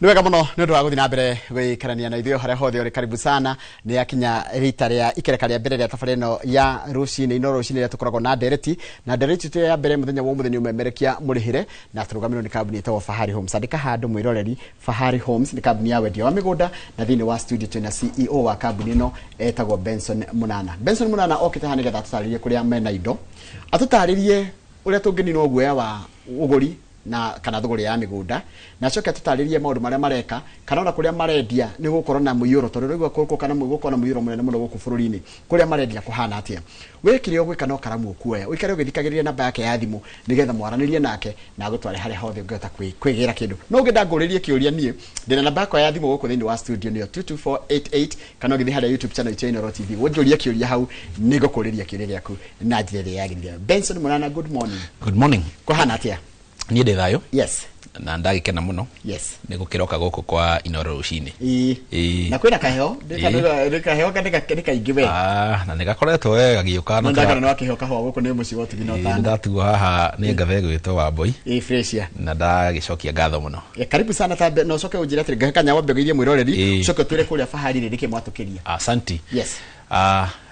Niwega muno ni undu wa guthina mbere gwikarania na ithuĩ haria hothe uri karibu sana ni akinya rita ria ikereka ria mbere ria tabareno ya rucini ino rucini ria tukoragwo na ndereti tu ya mbere muthenya wa muthenya umemerekia murihire na turugamirwo ni kambuni itago Fahari Homes. Andika handu mwiroreri Fahari Homes ni kambuni ya wendia wa migunda na thini wa studio twina CEO wa kambuni ino etagwo Benson Munana. Benson Munana okite hane getha tutaririe kuria mena indo atutaririe uria tungininwo guoya wa uguri na kana thuguri ya migunda na coke tutaririe maundu maria mareka kana ona kuria marendia ni gukorwo na muyuro tondu rigwa kuko kana gukorwo na muyuro munene muno guku bururi-ini kuria marendia kuhana atia wikire ogwika no karamu okuoya wikare ugithikagiriria namba yake ya thimu nigetha mwaranirie nake na gutware haria hothe ungiota kwigira kindu no ugenda nguririe kiuria nie ndina namba yake ya thimu guku thini wa studio niyo 22488 kana ugithi haria YouTube channel Chainoro TV wonjuria kiuria hau nigukuriria kiuria giaku na njira ya githia. Benson Munana, good morning. Good morning. Kuhana atia? Niĩ ndĩ thayũ. Yes. Na ndagĩkena mũno. Yes. Nĩ gũkĩroka gũkũ kwa Inoro rucinĩ. Na kwĩna kaheo, ndĩkaheo kaingĩ we. Na nĩ gakoretwo wega gĩũka na ndagana no akĩheo kahũa gũkũ nĩ mũciĩ wa Tugina Otana. Ndatuo haha nĩ ngathe gwĩtwo Wambui. Freshia. Na ndagĩcokia ngatho mũno. Karibu sana tambe no coke ũnjĩre atĩ ngakanya wambĩgĩrie mwĩroreri coke twĩre kũrĩa Fahari rĩrĩ mwatũkĩria. Asante. Yes.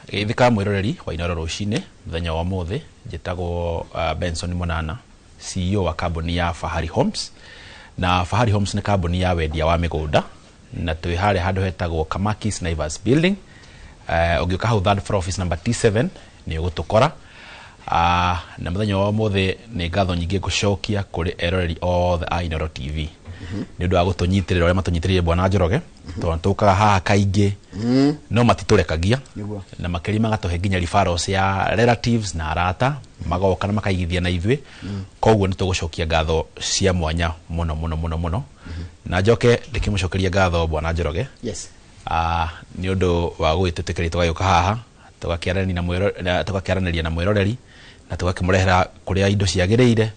Gĩthika mwĩroreri wa Inoro rucinĩ mũthenya wa ũmũthĩ njĩtagwo Benson Munana, CEO wa kambuni ya Fahari Homes. Na Fahari Homes ni kambuni ya wendia wa migunda na twi haria handu hetagwo Kamakis Naivas Building. Ugiuka hau third floor office number T7 ni ugutukora. Na muthenya wa muthi ni ngatho nyingi gucokia kuri eroreri othe a Inoro TV. Ni undu wa gutunyitirira uria matunyitiririe Bwana Njoroge tondu tukaga haha kaingi no matiturekagia na makiri magatuhe nginya referrals ya relatives na arata magoka na makaigithia na ithuĩ koguo ni tugucokia ngatho cia mwanya muno na njoke ndikimucokeria ngatho Bwana Njoroge. Yes. Ni undu wa gwĩtĩkĩria tugayuka haha tugakiaraniria na mwĩroreri na tugakimurehera kuria indo ciagĩrĩire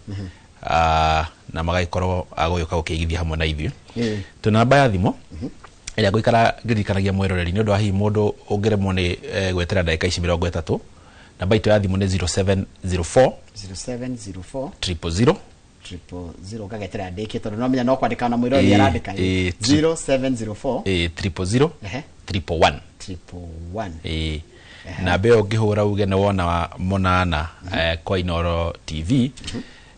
na magaikorwo agũyuka gũkĩigithia hamwe na ithuĩ. Tuna namba ya thimũ ĩrĩa ngũikara ngĩririkanagia mwĩroreri nĩ ũndũ wa hihi mũndũ ũngĩremwo nĩ gwetera ndagĩka ici 30. Namba itũ ya thimũ nĩ 0704 000 gagetera ndĩkĩ tondũ no menya no kwandĩka na mwĩroreri arandĩka 0704 111. Namba ĩyo ũngĩhũra uge nĩ wona Munana kwa Inoro TV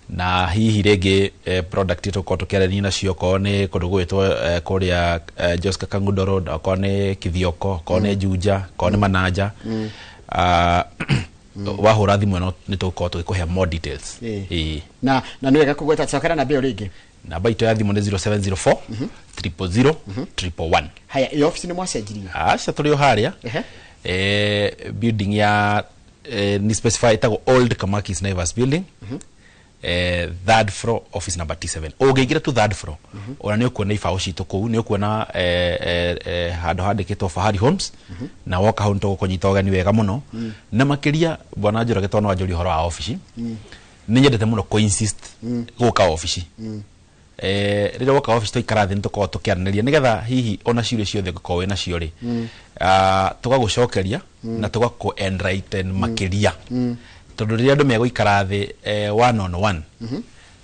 na hihi rĩngĩ product tuko tukiarania nacio ko nĩ kũndũ gwĩtwo kũrĩa Joska Kangundo Road ko nĩ Kithioko ko nĩ Juja ko nĩ Mananja. Wahũra thimũ ĩno nĩ tũgũkorwo tũgĩkũhe more details. Na nĩ wega kũgweta cokera namba ĩyo rĩngĩ. Namba itũ ya thimũ nĩ 0704 000 Haya, ĩ office nĩ mwacenjirie? Aca tũrĩ o harĩa building ya ni specify ĩtagwo Old Kamakis Naivas Building. Third floor office number T7. Ũngĩingĩra tu third floor ona nĩ ũkuona ibaũ citũ kũu, nĩ ũkuona handũ handĩkĩtwo Fahari Homes na woka hau nĩtũgũkũnyita ũgeni wega mũno na makĩria Bwana Njoroge tondũ wanjũria ũhoro wa ofici nĩ nyendete mũno kũ-insist gũka ofici. Rĩrĩa woka ofici tũikara thĩ nĩtũkorwo tũkĩaranĩria nĩgetha hihi ona ciũria ciothe ũngĩkorwo wĩna cio rĩ tũgagũcokeria na tũgakũ-enlighten makĩria tondu riria andu megũikara thĩ one on one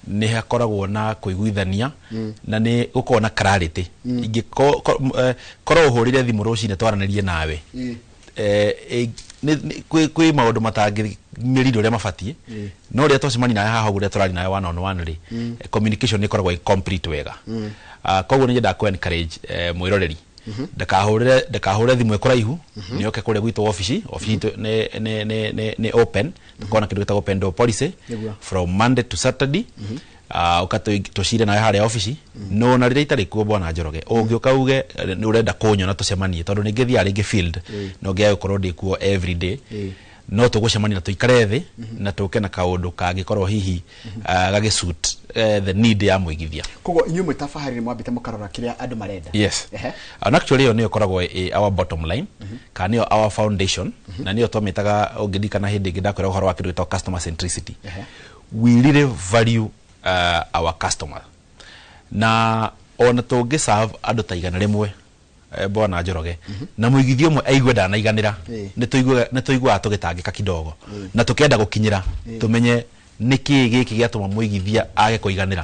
ni hakoragwo na kuiguithania na ni gukorwo na clarity. Ingĩkorwo ũhũrire thimũ rũcinĩ twaranĩrie nawe kwĩ maũndũ matangĩmĩrire ũrĩa mabatiĩ no rĩrĩa twacemania nawe haha ũguo rĩrĩa tũrari nawe one on one rĩ communication nĩ ĩkoragwo complete wega. Koguo nĩ nyendaga kũ-encourage mwĩroreri ndakahũre thimũ ĩkũraihu nĩ oke kũrĩa gwitũ ofici nĩ open tukona kĩndũ gĩtagwo open door policy from Monday to Saturday. Ukatũcire nawe harĩa ofici no na rĩrĩa itarĩ kuo Bwana Njoroge ũngĩũka uge nĩ ũrenda kũnyona tũcemanie tondũ nĩ ngĩthiaga rĩngĩ field no ngĩaga gũkorwo ndĩ kuo every day no tũgũcemania na tũikare thĩ na tũke na kaũndũ kangĩkorwo hihi gagĩsuit the need ya mũigithia. Koguo inyuĩ mwĩ ta Fahari nĩ mwambĩte mũkarora kĩrĩa andũ marenda? Yes. And actually ĩyo nĩyo ĩkoragwo our bottom line kana nĩyo our foundation na nĩyo twamĩtaga ũngĩririkana hĩndĩ ĩngĩ ndakwĩra ũhoro wa kĩndũ gĩtagwo customer centricity. We really value our customer na ona tũngĩ serve andũ ta igana rĩmwe Bwana Njoroge na mũigithio ũmwe aigwe ndanaiganĩra nĩ tũiguaga tũgĩtangĩka kidogo na tũkĩenda gũkinyĩra tũmenye nĩkĩ gĩkĩ gĩatũma mũigithia age kũiganĩra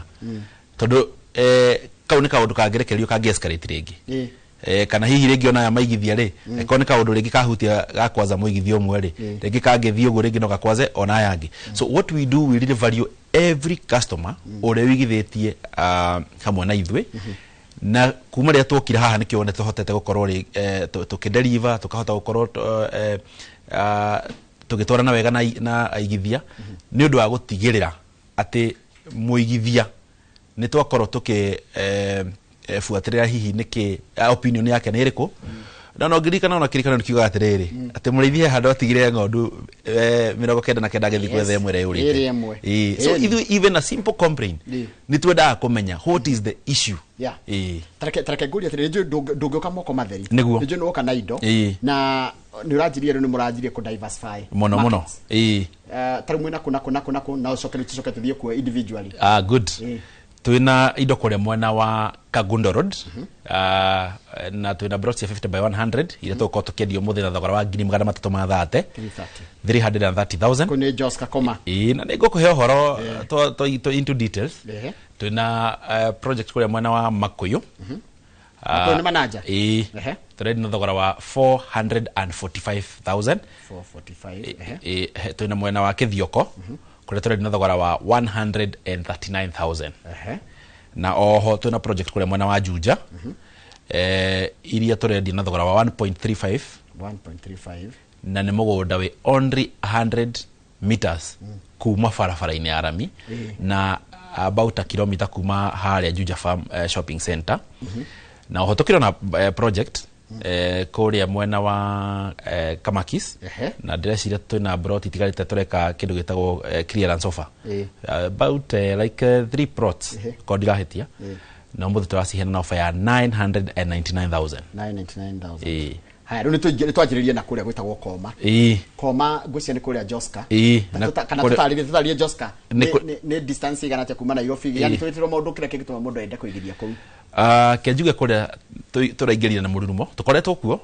tondu kau nĩ kaũndũ kangĩrekererio kangĩ-escalate rĩngĩ. Kana hihi rĩngĩ ona ya maigithia rĩ, ko nĩ kaũndũ rĩngĩ kahutia gakwaza mũigithia ũmwe rĩ, rĩngĩ kangĩthiĩ ũguo rĩngĩ no gakwaze ona aya angĩ. So what we do, we really value every customer ũrĩa wĩigithĩtie hamwe na ithuĩ, na kuma rĩrĩa twokire haha nĩkĩo nĩ tũhotete gũkorwo tũkĩdeliver, tũkahota gũkorwo tũgĩtwarana wega na aigithia nĩ ũndũ wa gũtigĩrĩra atĩ mũigithia nĩ twakorwo buatĩrĩra hihi nĩkĩ opinion yake nĩ ĩrĩkũ. Na no ngirikana ona kĩrikano nĩkiugaga atĩrĩrĩ atĩ mũrĩithia handũ atigire ng'ondu 99 agĩthiĩ gwetha ĩmwe ĩrĩa yũrĩte. So even a simple complaint nĩ twendaga kũmenya what is the issue. Tareke ngũria atĩrĩrĩ, ndũngĩũka moko matheri, nĩguo nĩ woka na indo na nĩ ũranjirie rĩu nĩ mũranjirie kũ diversify mũno. Tarĩ mwĩna kũ na ũcoke tũthiĩ kuo individually. Good. Twina indo kũrĩa mwena wa Kagundo Road, na twina broad cia 50 by 100 iria tũgũkorwo tũkĩendio mũthĩ na thogora wa 330,000 330,000 kũnĩ Joska Koma. Na nĩ ngũkũhe ũhoro into details. Twina project kũrĩa mwena wa Makuyu. Makuyu nĩ manager. Tũrendia na thogora wa 445,000. Twina mwena wa Kithioko kũrĩa tũrendia na thogora wa 139,000. Na oho twina project kũrĩa mwena wa Juja iria tũrendia na thogora wa 1.35 na nĩ mũgũnda wĩ only 100 meters kuma barabara-inĩ ya rami na about a kilometer kuma harĩa Juja Farm shopping center. Na oho tũkĩrĩ na project kũrĩa mwena wa Kamakis na ndĩreciria twĩna brot itigarĩte tũreka kĩndũ gĩtagwo clearance offer about like 3 plots ko ndirahĩtia, na mũthĩ tũraciheana na offer ya 999,000. Haya, rĩu nĩ twanjĩrĩrie na kũrĩa gwĩtagwo Koma. Koma ngwĩciria nĩ kũrĩa Joska. Kana tũtarĩrie Joska nĩ distance igana atĩa kuma Nairobi, yani twĩtĩrwo mũndũ kĩrĩa kĩngĩtũma mũndũ ende kũigithia kũu. Kĩnjuge kũrĩa tũraingĩria na mũrurumo tũkoretwo kuo,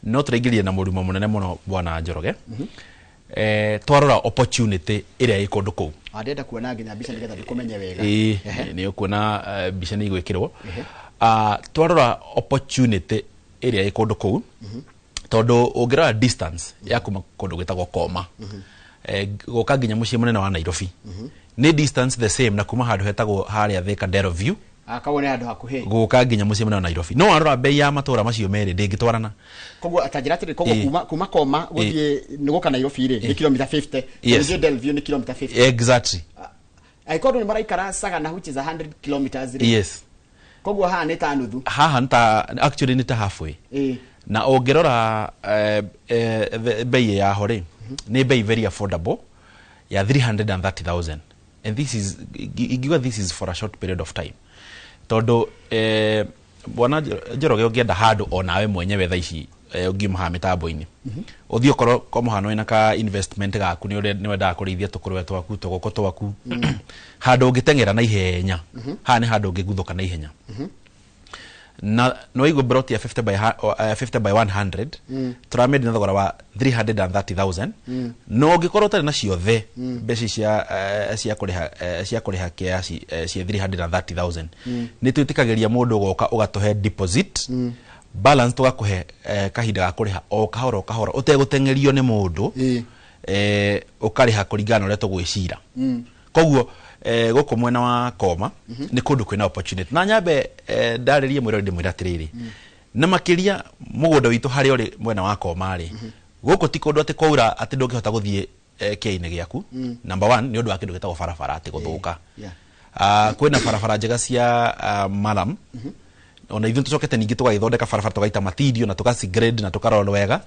no tũraingĩria na mũrurumo mũnene mũno Bwana Njoroge. Twarora opportunity ĩrĩa ĩ kũndũ kũu. Ndĩrenda kuona nginya mbica nĩgetha ndĩkũmenye wega. Nĩ ũkuona mbica nĩ igwĩkĩrwo. Twarora opportunity ĩrĩa ĩ kũndũ kũu, tondũ ũngĩrora distance ya kuma kũndũ gwĩtagwo Koma gũka nginya mũciĩ mũnene wa Nairobi nĩ distance the same na kuma handũ hetagwo harĩa Thika Dero View akawone handũ hakuhĩ gũka nginya mũciĩ mũnene wa Nairobi. No warora bei ya matũra macio merĩ ndĩngĩtwarana. Koguo atanjĩra atĩrĩ, koguo kuma Koma gũthiĩ nĩ gũka Nairobi rĩ nĩ kilomita 50, gũthiĩ Dero View nĩ kilomita 50. Exactly. Aikorwo nĩ maraikara Sagana which is 100 kilometers rĩ. Yes. Koguo haha nĩ ta nuthu. Haha nĩ ta actually nĩ ta halfway. Na ũngĩrora bei ya ho rĩ nĩ bei very affordable ya 330,000, and this is for a short period of time. Tondũ Bwana Njoroge ũngĩenda handũ o nawe mwenyewe thaa ici ũngiuma mĩtambo-inĩ ũthiĩ okorwo kwa mũhano wĩna ka investment gaku nĩ wendaga kũrĩithia tũkũrwe twaku tũgũkũ twaku handũ ũngĩteng'era na ihenya, haha nĩ handũ ũngĩguthũka na ihenya. Na no igũ brot ya 50 by 100 tũramĩendia na thogora wa 330,000. No ũngĩkorwo ũtarĩ na ciothe mbeca cia kũrĩha kiasi cia 330,000 nĩ twĩtĩkagĩria mũndũ ũgoka ũgatũhe deposit balance, tũgakũhe kahinda ga kũrĩha o kahora ũtegũteng'erio nĩ mũndũ, ũkarĩha kũringana na ũrĩa tũgwĩcira. Koguo gũkũ mwena wa Koma nĩ kũndũ kwĩna opportunity. Na nyambe ndarĩrie mwĩrori ndĩmwĩra atĩrĩrĩ, na makĩria mũgũnda witũ harĩa ũrĩ mwena wa Koma rĩ, gũkũ ti kũndũ atĩ kwaura atĩ ndũngĩhota gũthiĩ kĩa-inĩ gĩaku. Number 1 nĩ ũndũ wa kĩndũ gĩtagwo barabara atĩ gũthũka. Kwĩna barabara njega cia Maram, ona ithuĩ tũcokete ningĩ tũgagĩthondeka barabara tũgaita material na tũgacigrade na tũkarora wega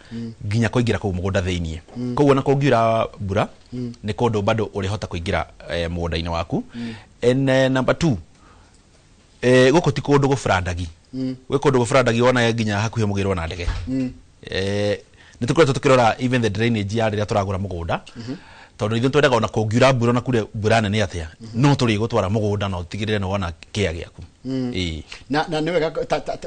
nginya kũingĩra kũu mũgũnda thĩiniĩ. Koguo na kũngiura mbura nĩ kũndũ bado ũrĩhota kũingĩra mũgũnda-inĩ waku. Number 2, gũkũ ti kũndũ gũbrandagi. Gwĩ kũndũ gũbrandagi wona nginya hakuhĩ mũgĩrwo na ndege. Nĩ tũkoretwo tũkĩrora even the drainage ya rĩrĩa tũragũra mũgũnda, tondũ ithuĩ twendaga ona kũngiura mbura na kũrĩa mbura nene atĩa no tũrĩ gũtwara mũgũnda na ũtigĩrĩre nĩ wona kĩa gĩaku. na niwega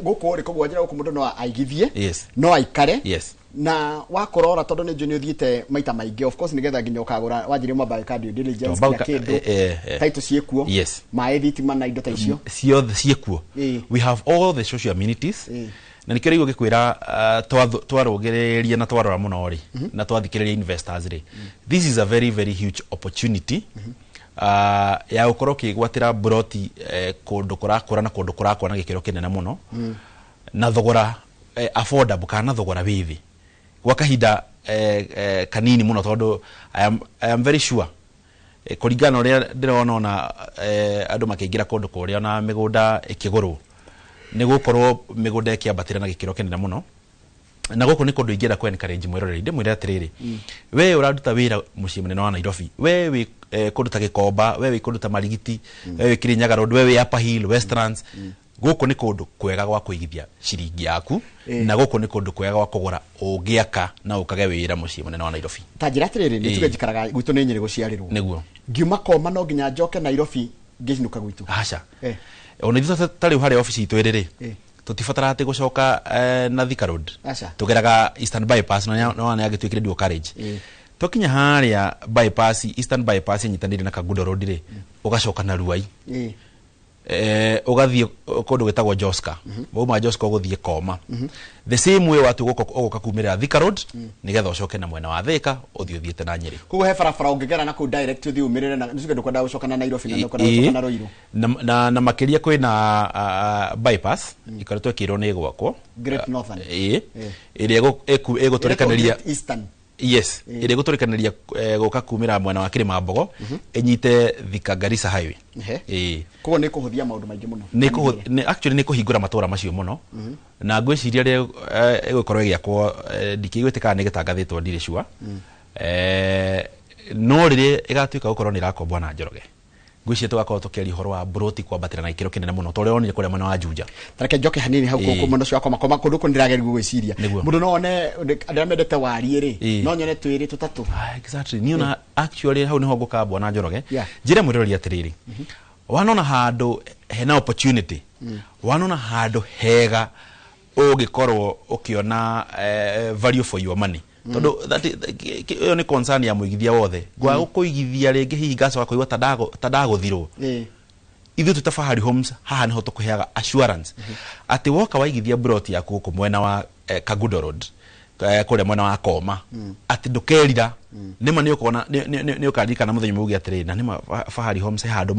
guko ri kugwanjira guko mundu no aigithie Yes. no aikare Yes. na wakorora tondu ni njuni uthiite maita maingi of course nigetha nginya ukagura wanjire mobile card due diligence ya kindu title ciekuo Yes. mai thitima na indo ta icio ciothe ciekuo. We have all the social amenities. Na nikio rigo gikwira twarogereria na twarora muno ri na twathikiriria investors ri. This is a very very huge opportunity ya gukorwo kigwatira broti kundu kurakura na kundu kurakura na gikiro kinene muno na thogora affordable kana thogora withi gwa kahinda kanini muno tondu I am very sure kuringana uria ndirona ona andu makiingira kundu kuria na migunda ikigurwo ni gukorwo migunda ikiambatira na gikiro kinene muno na guko ni kundu ingira kwen encourage mwiroreri ndimwira atiriri we uraduta wira mucii munene wa Nairobi we wi kundu ta Gikomba we wi kundu ta Marigiti we wi Kirinyaga Road we wi Upper Hill Westlands guko ni kundu kwega gwa kuigithia ciringi yaku na guko ni kundu kwega gwa kugura ungiaka na ukage wira mucii munene wa Nairobi ta njira atiriri ni tuge jikaraga gwitu ni Nyeri guciarirwo niguo ngiuma koma no nginya njoke Nairobi nginuka gwitu acha ona ithu tari hari office itu iriri tutifatara ati gucoka na Thika Road tugeraga Eastern Bypass no wana yagitwikire dual carriage tokinya haria bypass Eastern Bypass nyitanire na Kagundo Road ri ugacoka na Ruai ugathie kundu gitagwo Joska boma Joska uguthie Koma the same way watu guka kumira Thika Road nigetha ucoke na mwena wa Thika uthiothiete na Nyeri kugo he barabara ungegera na ku direct uthi umirire na nisuke ndukwenda gucoka na Nairobi na ndukwenda gucoka na Ruiru na makiria kwina bypass ikaretwo kirwo ni gwakwo Great Northern iria iguturikaniria Eastern yes iria iguturikaniria guka kumira mwena wa Kirima Mbogo enyite Thika Garissa Highway kugo ni kuhuthia maundu maingi muno ni actually ni kuhingura matura macio muno na ngwiciria ri igukorwo giakwo ndikigwitika ni gitangathitwo ndire sure no riri igatuika gukorwo ni rakombwa na Njoroge ngwiciria tugakorwo tukiari horo wa broti kwambatira na ikiro kinene muno tore onire kuria mwena wa Juja tareke njoke hanini hau kuko muno cio akoma koma kundu kundirageri gwiciria mundu no one ndamendete wari ri no nyone twiri tutatu exactly ni ona actually hau niho ngukambwa na Njoroge njire mwirori atiriri wanona handu hena opportunity wanona handu hega ugikorwo ukiona value for your money tondu that yo ni concern ya muigithia wothe gwa gukuigithia ringi hihi gacoka kuigwa tadaguthirwo ithu tutafahari homes haha niho tukuheaga assurance ati woka waigithia broti yaku guku mwena wa Kagundo Road kule mwena wa Koma ati ndukerira nima ni ukona ni ukandika na muthenyu mugi atire na nima fahari homes handu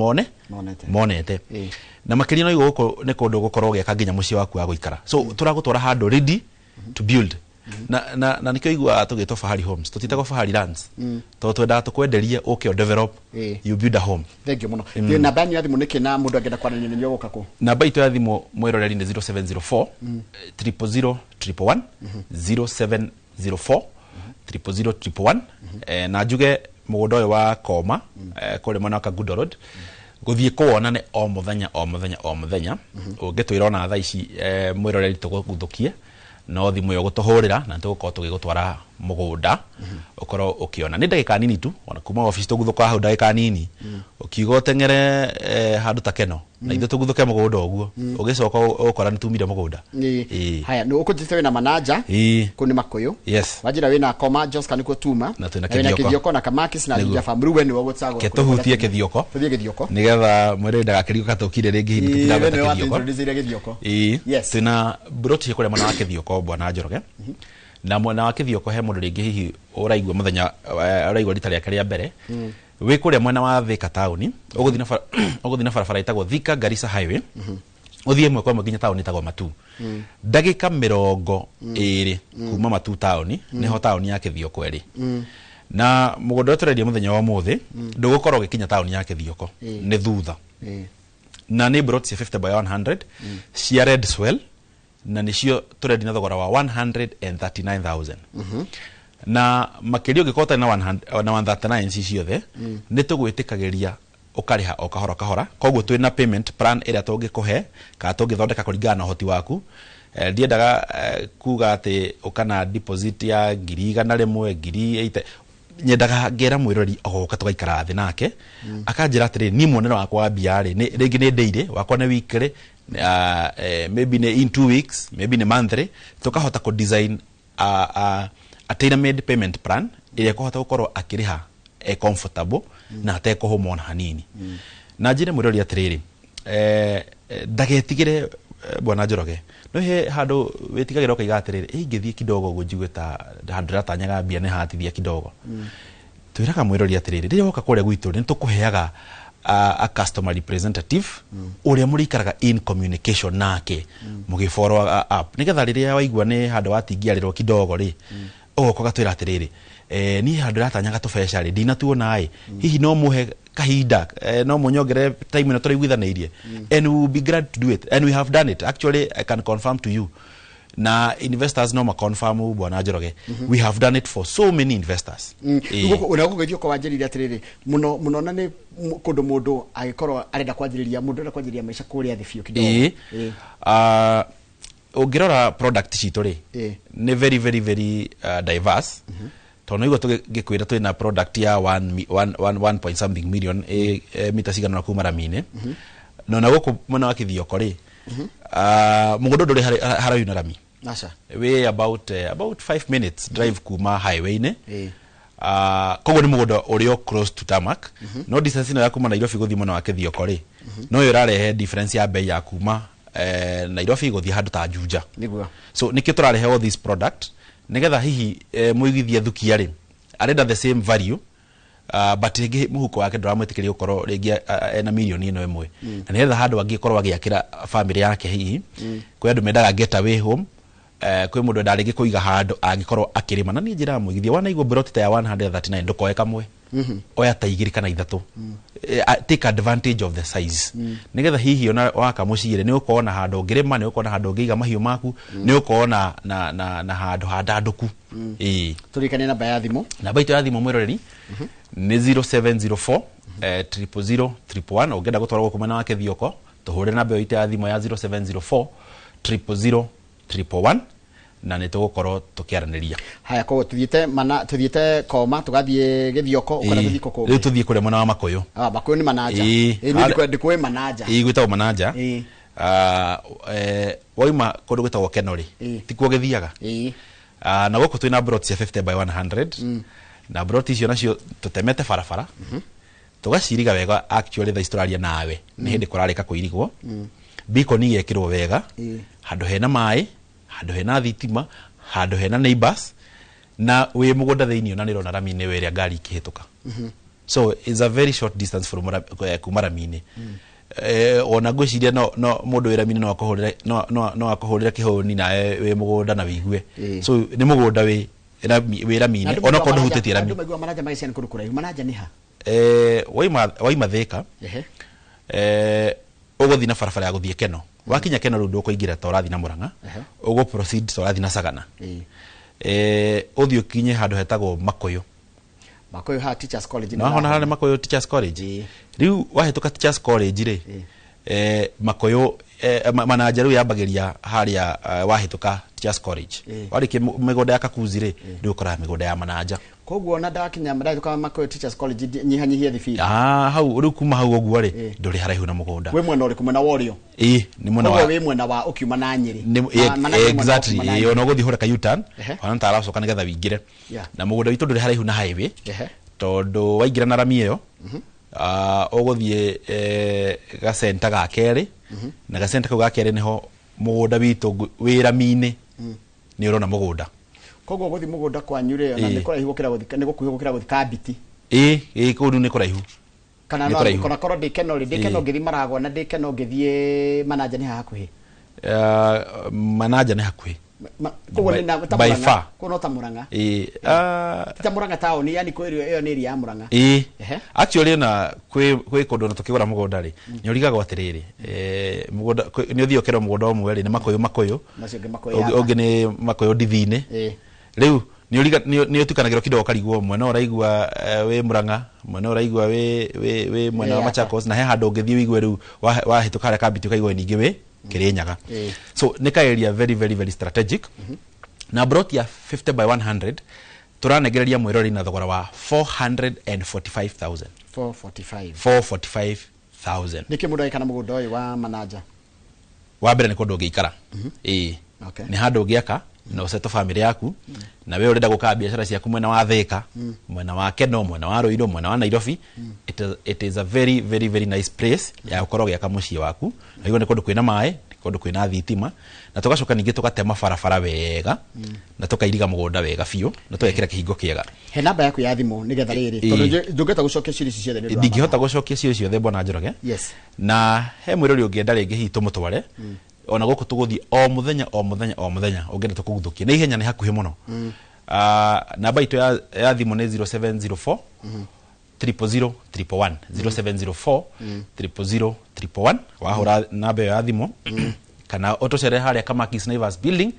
monete na makiria no iguko ni kundu gukorwo giaka nginya mucii waku wa guikara so turagutwara handu ready to build na nikyo igwa tugitwa Fahari Homes tutitagwo Fahari Lands to twenda tukwenderie okay develop you build a home thank you muno na bani ya thimu niki na mundu agenda kwanania ni yogoka ku na baito ya thimu mwiroreri ni 0704 000 111 0704 000 na juge mugondo uyu wa Koma kule mwana wa Kagundo Road guthie kuona ne o muthenya ungitwira ona thaa ici mwiroreri tuguthukie no thimu yo gutuhurira na tugukorwo tugigutwara mugunda ukorwo ukiona ni ndagika nini tu ona kuma office tuguthuka hau ndagika nini ukiugo tengere handu ta Keno na ithu tuguthuke mugunda oguo ugicoka ukora nitumire mugunda haya no ukujite wina manager kuni Makuyu yes wajira wina Koma Joska niko tuma na twina Kithioko na Kamakis na Lija Famru we ni wogutsago ketuhutie Kithioko nigetha mwere ndagakiriko katukire ringi hindi Kithioko yes twina broti kule mwana wa Kithioko bwana Njoroge na mwana wa Kithioko he mundu ringi hihi uraigwa muthenya uraigwa rita rya karia mbere we kule mwana wa Thika town uguthina barabara itagwo Thika Garissa Highway uthie mwe kwa nginya town itagwo Matu ndagika 20 kuma Matu town niho town ya Kithioko eri na mugunda turendia muthenya wa muthi ndugukorwo gikinya town ya Kithioko ni thutha na ni brought 50 by 100 cia red swell na nicio turendia na thogora wa 139,000 na makirio gikota na 139 ciothe ni tugwitikagiria ukariha o kahora koguo twina payment plan ira tungikuhe ka tungithondeka kuringana na hoti waku ndiendaga kuga ati ukana deposit ya 100,000 180 nyendaga ngera mwirori ogoka tugaikara thi nake akanjira atiri ni monero wakwa mbia ri ringi ni daily wakwa ni weekly maybe in 2 weeks maybe in monthly tukahota ku design a tailor-made payment plan ile kuhota gukorwo akiriha comfortable na atekuhumona hanini na njire mwirori atiriri ndagetigire bwana Njoroge no he handu witigagira ukaiga atiriri ingithie kidogo gunjigwe ta handu ratanyaga mbia ne hatithia kidogo twiraga mwirori atiriri riria woka kuria gwitu ni tukuheaga a customer representative uria murikaraga in communication nake mugifollow up nigetha riria waigua ni handu watingiarirwo kidogo ri ogoka gatwira atiriri ni handu ratanyaga tubesha ri ndina tuona ai hihi no muhe kahinda no munyongere time no turaiguithanirie and we will be glad to do it and we have done it actually I can confirm to you na investors no ma confirm bwana Njoroge we have done it for so many investors unagugithio kwa wanjirire atiriri muno na ni kundu mundu agikorwo arenda kwanjiriria mundu arenda kwanjiriria maisha kuria thi fiu kidogo ungirora product citu ri ni very diverse tono igo tugikwira twina product ya 1 point something million mita cigana na kuma Ramine no na guku mwana wa Kithioko ri mugondo nduri haraihu na Rami acha we about 5 minutes drive kuma highway ne kogo ni mugondo urio close to tarmac no distance ino ya kuma Nairobi guthi mwana wa Kithioko ri no yo rarehe difference ya bei ya kuma Nairobi guthi handu ta Juja niguo so nikio turarehe all this product nigetha hihi muigithia thukia ri arenda the same value but ringi muhuko wake ndramwitikiria gukorwo ringi ena million ino imwe na nigetha handu angikorwo agiakira family yake hihi kwi andu mendaga get away home kwi mundu ndaringi kuiga handu angikorwo akirima na ni njira muigithia wanaigwo broti ta ya 139 ndukoe kamwe oya ta igiri kana ithatu take advantage of the size nigetha hihi ona waka mucire ni ukona handu ngirima ni ukona handu ngiga mahiu maku ni ukona na handu handanduku turikane namba ya thimu ya thimu mwiroreri ni 0704 000 ungenda gutwara gukumana wake Thioko tuhure namba yo ya thimu ya 0704 000 na nitugukorwo tukiaraniria haya ko tuthiete koma tugathie Githioko ukona tuthiko ko tuthie kure mwana wa Makoyo Makoyo ni manaja ni ndikwe manaja gwitagwo manaja waima kundu gwitagwo Kenori tikuo githiaga na goko twina brot cia 50 by 100 na brot icio nacio tutemete farafara tugaciriga wega actually the historia nawe ni hindi kurarika kuirigwo biko ni yekirwo wega handu hena mai handu hena thitima handu hena neighbors na we mugonda theinio na nirona Ramine weria ngari ikihituka so it's a very short distance from kuma Ramine ona ngwiciria no mundu wira Ramine no akohurira kihoni na we mugonda na wigue so ni mugonda we Ramine ona kondu hutete Ramine ndu manaja magiciana kundu kuraihu manaja ni ha waima Thika uguthi na farafara ya guthie Keno wakinya Keno ru ndu kuingira ta urathi na Muranga ugo proceed ta urathi na Sagana uthi ukinye handu hetagwo Makoyo ha Teachers College na hona hana Makoyo Teachers College riu wahituka Teachers College ri Makoyo manager ru yabageria haria wahituka Teachers College wariki migoda ya Kakuzi ri ndu ukora migoda ya manager koguo na ndakinya madaituka Makoyo Teachers College nyihanyihia thibi hau ru kuma hau oguo ri nduri haraihu na mugonda we mwena uri kumena worio ni mwena wa we mwena wa ukiuma na Nyeri exactly ona guthi hore ka U-turn ona ntaracoka nigetha wingire na mugonda witu nduri haraihu na highway tondu waingira na Rami iyo uguthie ga center ga keri na ga center ga keri niho mugonda witu wi Ramine ni urona mugonda koguo guthi mugonda kwa nyure ona ni kuraihu gukira guthi ni gukuhi gukira guthi Kabiti kundu ni kuraihu kana no kona koro Ndikeno ngithi Maragwa na Ndikeno ngithie manaja ni hakuhi manaja ni hakuhi koguo ni na Tamuranga kono Tamuranga Tamuranga town yani kwirio iyo ni ria ya Muranga actually na kwi kundu na tukigura mugonda ri ni urigaga atiriri mugonda ni uthio kero mugonda omwe ri ni Makoyo onge ni Makoyo Ndithine riu ni utukanagiro kidogo karigwo mwena uraigwa we Muranga mwena uraigwa we mwena wa Machakos na he handu ngithie wigwe riu wahituka hara Kabiti ukaigwa ningi we Kirinyaga so nika area very strategic na brought ya 50 by 100 turanegereria mwirori na thogora wa 445,000 445,000 niki mundu aikana mugundo uyu wa manager wa mbere ni kundu ngiikara okay ni handu ngiaka no seto family yaku na we urenda guka biashara ciaku mwena wa Thika mwena wa Keno mwena wa Ruiru mwena wa Nairobi it is a very very very nice place ya gukorwo giaka mucii waku na igo ni kundu kwina mai kundu kwina thitima na tugacoka ningi tugatema barabara wega na tukairiga mugunda wega biu na tugekira kihingo kiega he namba yaku ya thimu nigetha riri tondu ndungeta gucokia ciiri ciothe ni ndingihota gucokia ciiri ciothe bona Njoroge yes na he mwirori ungienda ringi hitu mutware ona guku tuguthi o muthenya ungenda tukuguthukia ni ihenya ni hakuhi muno namba itu ya thimu ni 0704 000 111 0704 000 111 wahura namba ya thimu kana otocere haria Kamakis Naivas building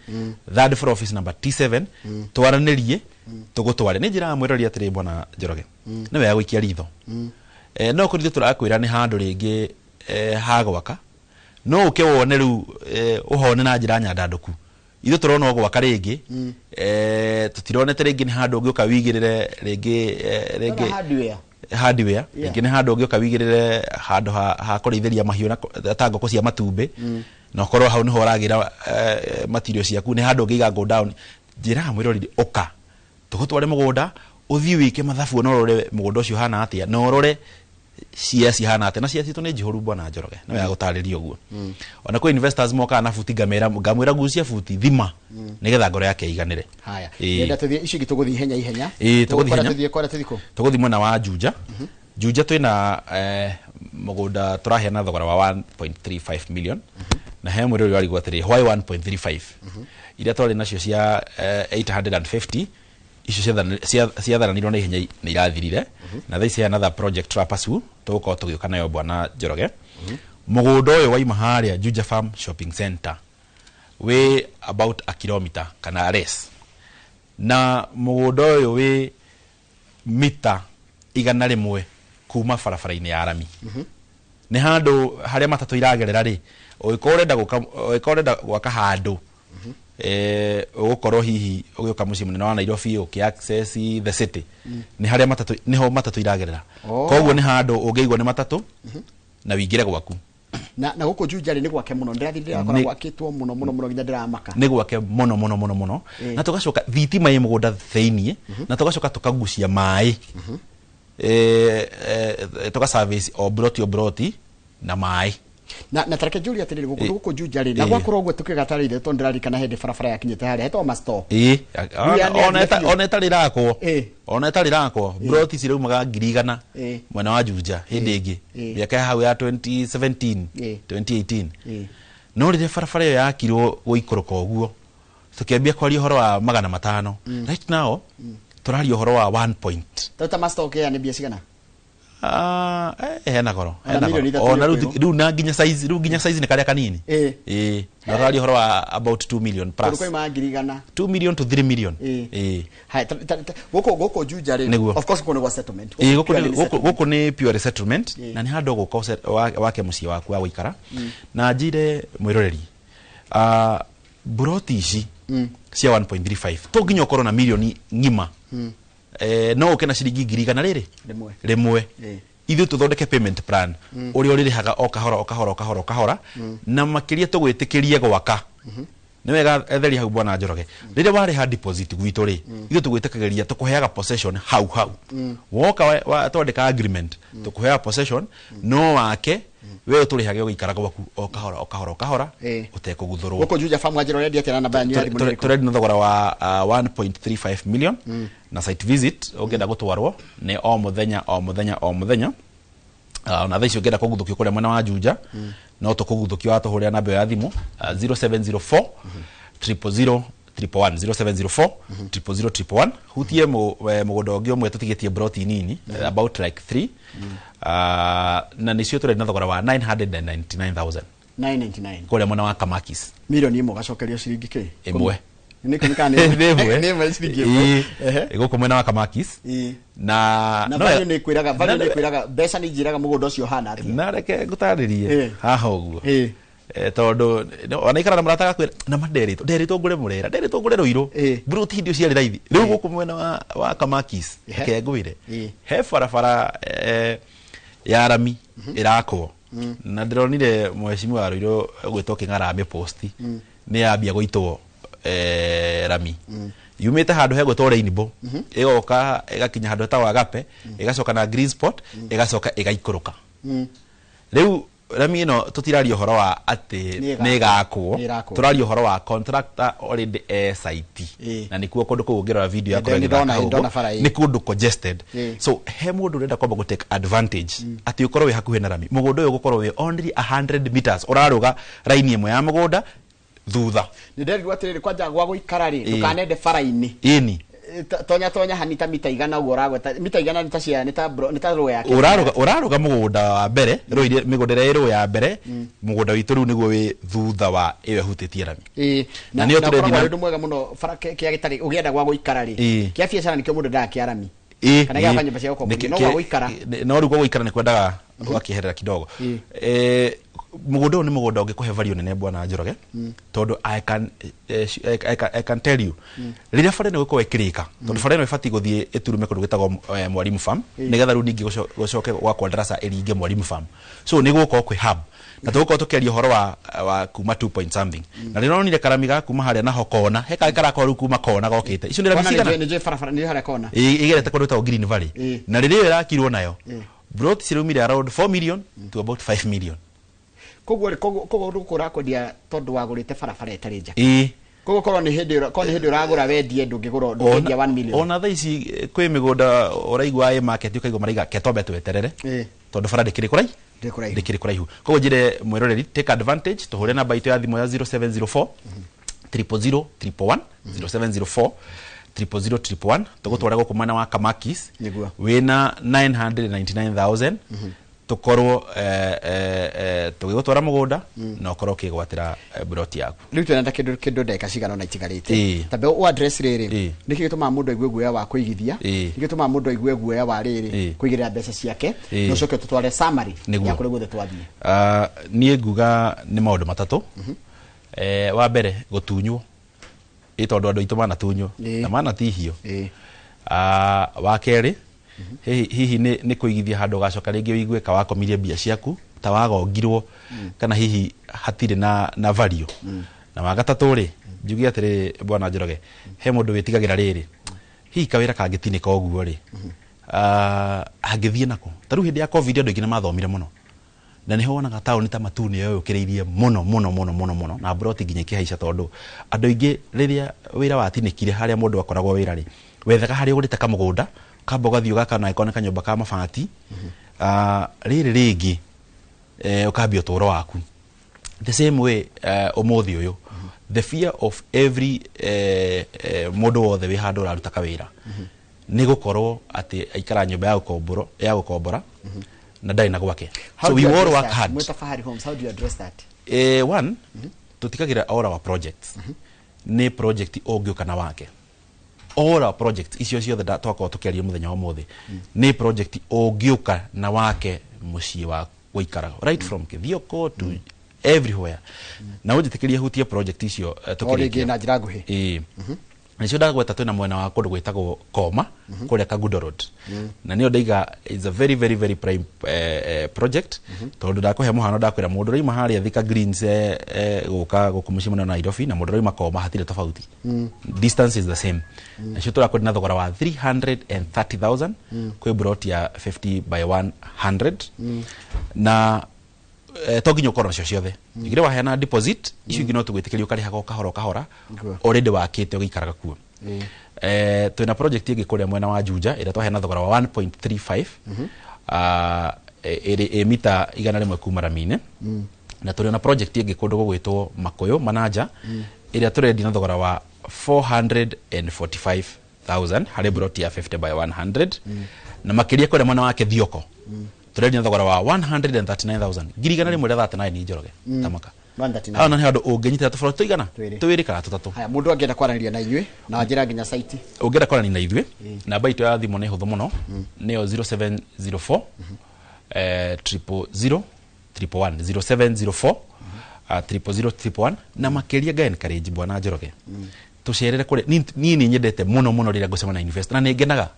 third floor office number T7 twaranirie tugutware ni njira mwirori atiri bona Njoroge ni wega guikia ritho no kuritho turakwira ni handu ringi hagwaka no uke wone riu uhone na njira nyandanduku ithu turona ogwa karingi tutironete ringi ni handu ngioka wigirire ringi hardware ringi ni handu ngioka wigirire handu ha kurithiria mahiu na ngoko cia matumbi na korwo hau niho uragira material ciaku ni handu ngiga go down njira mwirori oka tugutware mugunda uthii wike mathabu no rore mugunda ucio hana atia no rore ciaci hana atia na ciaci tu ni jihoru bwana Njoroge no ya gutariria uguo ona kwa investors moka na futi ngamwira gucia futi thima nigetha ngoro yake iganire haya yenda tuthie ici gituguthi ihenya tuguthi mwena wa Juja Juja twina mugunda turaheana thogora wa 1.35 million na he mwirori wari gwatiri why 1.35 iria twari nacio cia 850 icio ciatharanirwo na ihenya ni irathirire na thaici another project Trapasu tugukorwo tugiuka nayo bwana Njoroge mugunda uyu wa imaharia Juja Farm Shopping Center we about a kilometer kana less na mugunda uyu we mita igana rimwe kuma barabara-ini ya Arami ni handu haria matatu iragerera ri ugikorenda gwaka handu ugukorwo hihi ugiuka mucii munene wa Nairobi uki access the city ni haria matatu niho matatu iragerera koguo ni handu ungeigwo ni matatu na wingire gwaku na guku Juja ni gwake muno ndirathindira akora gwakitwo muno nginya ndiramaka ni gwake muno na tugacoka thitima ye mugunda theinie na tugacoka tukagucia mai tuka service o broti na mai na tareke Julia atiri guku Juja ri na gwakorwo gwe tukigatarire to ndirarikana hende barabara yakinyete haria heto ma store ona etari rako broti cire umaga 100 mwena wa Juja hindi ingi miaka hau ya 2017 2018 no rire barabara yo yakirwo guikoroka uguo tukiambia kwaria horo wa 500 right now turaria horo wa 1 point tota master okay ni bia cigana hena goro ona riu na nginya size ni karia kanini na turaria horo wa about 2 million plus kwa magirigana 2 million to 3 million hai goko Juja ri of course kuna settlement goko ni pure settlement na ni handu guko wake mucii waku wa guikara na njire mwiroreri broti ici cia 1.35 to nginya ukorwo na milioni ngima no ukena ciringi 100 riri rimwe ithu tuthondeke payment plan uri uririhaga o kahora na makiria tugwitikirie gwaka ni wega etheri hau bwana Njoroge rire wari ha deposit gwitu ri ithu tugwitikagiria tukuheaga possession hau woka twandika agreement tukuheaga possession no wake we turihage gukara gwaku o kahora utekuguthurwo guko Juja Farm Njoroge ndi atena namba yanyu ya thimũ na thogora wa 1.35 million na site visit ungenda gutwarwo ni o muthenya na thaici ungenda kuguthukio kuria mwena wa Juja no tukuguthukio atuhuria namba ya thimu 0704 000 111 0704 hutie mugunda ungi umwe tutigitie broti nini about like 3 na nicio turi na thogora wa 999,000 kuria mwena wa Kamakis milioni imwe gacokerio ciringi ki imwe nime ciringi guko mwena wa Kamakis na value ni kwiraga mbeca ni njiraga mugunda ucio hana atia na reke gutaririe haha uguo tondu wanaikara na murata gakwira na nderito ngure murera nderito ngure ruiro bruti ndio ciari raithi riu guku mwena wa Kamakis kengwire he barabara ya rami irakwo na ndironire mwecimu wa ruiro gwitwo King'arambe post ni yambia guitwo rami yumite handu he gwitwo Rainbow igoka igakinya handu ta Wagape igacoka na Green Spot igacoka igaikuruka riu rami ino tutirario horo wa ati ni gakwo turario horo wa contractor already site na nikuo kundu kugira video yako ni kundu congested so he mundu renda kwamba go take advantage ati ukorwo wi hakuhe na rami mugundo uyu gukorwo wi only 100 meters uraruga line imwe ya mugunda thutha ni nderigwa atiriri kwanja gwa guikara ri ndukanende faraini ini tonya hanita mita igana ugo ragweta mita igana nitacia nita ro yake uraruga mugunda wa mbere roire migunda iro ya mbere mugunda witu ru niguo wi thutha wa iwe hutitie rami na ni oturedi na ndu mwega muno farake kia gitari ugienda gwa guikara ri kia biacara nikyo mundu ndakia rami kana ya fanya basi yako no gwa guikara no ru gwa guikara ni kwendaga wakiherera kidogo mugundo ni mugundo ngikuhe value nene bwana Njoroge tondu I can tell you riria fare no gukwe kirika tondu fare no ifati guthie iturume kundu gitagwo Mwalimu Farm nigetha ru ningi gucoke gwa kwandarasa eringe Mwalimu Farm so ni guko kwi hub na tuko tukeria horo wa kuma 2 point something na rironire karami ga kuma haria na hokona heka karako ru kuma kona gokite icio ndira bicigana ni je farafara ni haria kona igerete kundu ta Green Valley na riria irakirwo nayo brought cirumire around 4 million to about 5 million kogo rukura kwendia tondu wagurite barabara etarinja kogo korwo ni hindi uragura wendie ndungigura ndungia 1 million ona tha ici kwi migunda uraigwa market ukaigwa maraiga ketombe tweterere tondu bara ndikiri kuraihu kogo njire mwiroreri take advantage tuhure namba itu ya thimu ya 0704 000 111 0704 000 tugutwara guku mwena wa Kamakis wina 999,000 tukorwo tugigutwara mugunda na ukorwo kigwatira broti yaku riu twenda kindu ndeka cigana na itigarite tabe o address riri niki gituma mundu aigue guoya wa kuigithia niki gituma mundu aigue guoya wa riri kuigira mbeca ciake no coke tutware summary ya kuri guthe twathie nie nguga ni maundu matatu wa mbere gutunywo tondu andu itu mana tunyo na mana tihio wa keri hihi ni kuigithia handu gacoka ringi wigue ka wakomirie bia ciaku ta wagongirwo kana hihi hatire na value na wa gatatu ri njugi atiri bwana Njoroge he mundu witigagira riri hihi kawira kangitinika oguo ri agithie nako taru hindi ya covid andu ingine mathomire muno na niho wonaga tauni ta matuni yo ukiriirie muno na broti nginya kihaica tondu andu ingi riria wira watinikire haria mundu akoragwo wira ri wethaga haria ugurite kamugunda kamba gathio gaka na ikona kanyumba ka mabati riri ringi ukambia toro waku the same way umuthi uyu the fear of every mundu wothe wi handu raruta kawira ni gukorwo ati aikara nyumba ya gukombora na ndai na gwake so we all work hard Mutafahari Homes how do you address that one tutikagira all our projects ni project ogioka na wake all our projects icio ciothe twakwa tukiaria muthenya wa muthi ni project ogioka na wake mucii wa guikara right from Kithioko to everywhere na ujitikiria hutie project icio tukiria na njira nguhi nicio ndagweta twina mwena wa kundu gwitagwo Koma kuria Kagundo Road na niyo ndaiga is a very very very prime project tondu ndakuhe muhano ndakwira mundu roima haria Thika Greens guka gukumushima na Nairobi na mundu roima Koma hatire tofauti distance is the same nicio turakwira na thogora wa 330,000 kwi broti ya 50 by 100 na toginyo ukoro cio ciothe igire waheana deposit icio ingino tugwitikiria ukari hago kahora already wakite ugikaraga kuo twina project ingi kuria mwena wa Juja ira twaheana thogora wa 1.35 mita igana rimwe kuma Ramine na turi na project ingi kundu gugwitwo Makoyo Manaja ira turendi na thogora wa 445,000 hari broti ya 50 by 100 na makiria kuria mwena wa Kithioko turendi na thogora wa 139,000 girigana rimwe rĩa 39 Njoroge tamaka 139 ana handu ungenyitira tofauti tuigana twiri kana tutatu haya mundu angienda kwaranĩria na inyuĩ na njira nginya site ungienda kwaranĩria na ithuĩ namba itu ya thimu nĩ hũthũ mũno nĩyo 0704 000 111 0704 00011 na makeria ga encourage bwana Njoroge tucerere kure ni nyendete muno rira ngocema na investor na ningenaga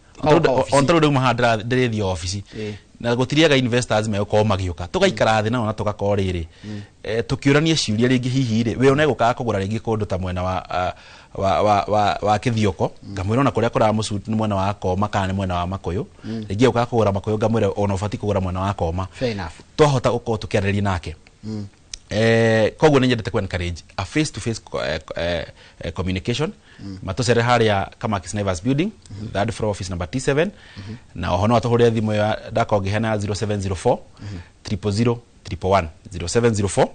ontoro ndu mahandira ndirethi office na gutiriaga investors me uko magiuka tugaikara thi na tugakora riri tukiurania ciuria ringi hihi ri we ona gukaga kugura ringi kundu ta mwena wa Kithioko ngamwira ona kuria kura musuti ni mwena wa Koma kana ni mwena wa Makuyu ringi gukaga kugura Makuyu ngamwira ona ufati kugura mwena wa Koma fair enough twahota uko tukiareria nake koguo ni nyendete ku encourage a face to face communication matocere haria Kamakis Naivas building third floor office number T7 na ohono atuhuria thimu ya ndakongehana 0704 000 111 0704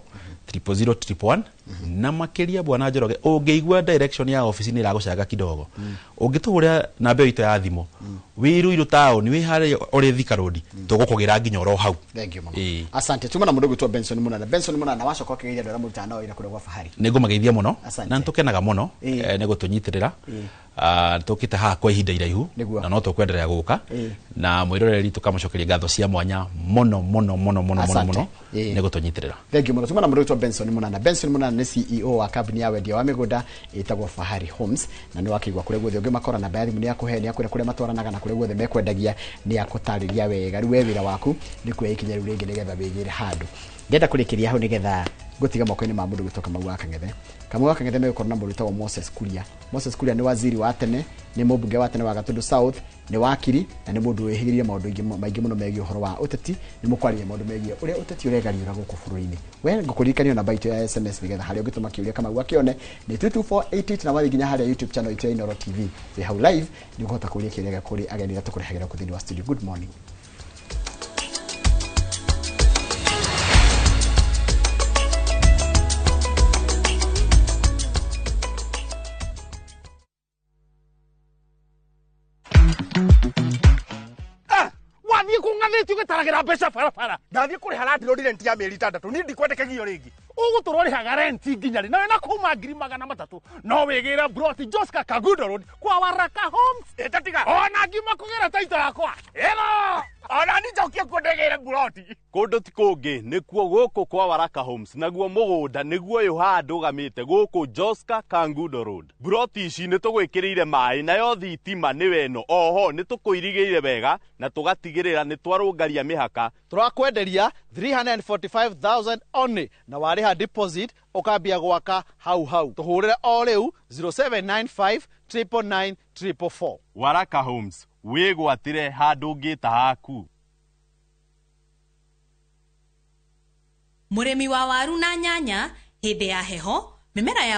000 111 na makeria bwana Njoroge ungeigua direction ya office ni iragucaga kidogo ungituhuria namba ito ya thimu wiru town wi haria ori Thika road tugukugira nginya ro hau. Thank you mama. Asante tuma na mundu gitwa Benson Munana wacoka kigeria ndora mutandao ira kure gwa fahari ningumageithia muno na ntukenaga muno ni gutunyitirira tukite ha kwa ihinda iraihu na no tukwenderea guka na mwiroreri tukamucokeria ngatho cia mwanya muno ni gutunyitirira. Thank you muno tuma na mundu gitwa Benson Munana ni CEO wa company ya wendia wa migunda itagwo Fahari Homes na ni wakigwa kure guothe ungi makora na bayari muni yakuhe ni akure kure matwaranaga na kure guothe mekwendagia ni akutariria wega riwe wira waku ni kwekinya riu ringi nigetha wigire handu ngenda kurikiria hau nigetha gutiga moko-ini ma mundu gitoka Kamau wa Kang'ethe megukora na mundu tawo Moses Kuria ni waziri wa tene ni mubunge wa tene wa Gatundu South ni wakiri na ni mundu wihigiririe maundu maingi muno megie uhoro wa uteti ni mukwaria maundu megie uria uteti uregariura guku bururi-ini we ngukurikania namba itu ya SMS nigetha haria ungituma kiuria Kamau akione ni 22488 na wathi nginya haria YouTube channel itu ya Inooro TV we how live ni guhota kuria kiuria kuri ageni ira tukurehagera ku thini wa studio. Good morning. Wathi kungathiti ugitaragira mbeca barabara ndathi kuriha rent rent ya mieri 6 ni ndikwendeke gio ringi uguturorihaga rent nginya ri nawe na kuma 300 no wigire broti Joska Kangundo Road kwa Waraka Homes etatiga ona ngima kugira taito yakwa ero ona ni jokia kundegere broti kundu ti kungi nikuo guku kwa Waraka Homes naguo mugunda niguo yu handu gamite guku Joska Kangundo Road broti ici ni tugwikirire mai nayo thitima ni weno oho ni tukuirigeire wega na tugatigirira ni twarungaria mihaka turakwenderia 345,000 only na wariha deposit ukambia gwaka hau tuhurire o riu 0795 999 444. Waraka Homes wigwatire handu ngita haku. Muremi wa waru na nyanya hindi ya heho mimera ya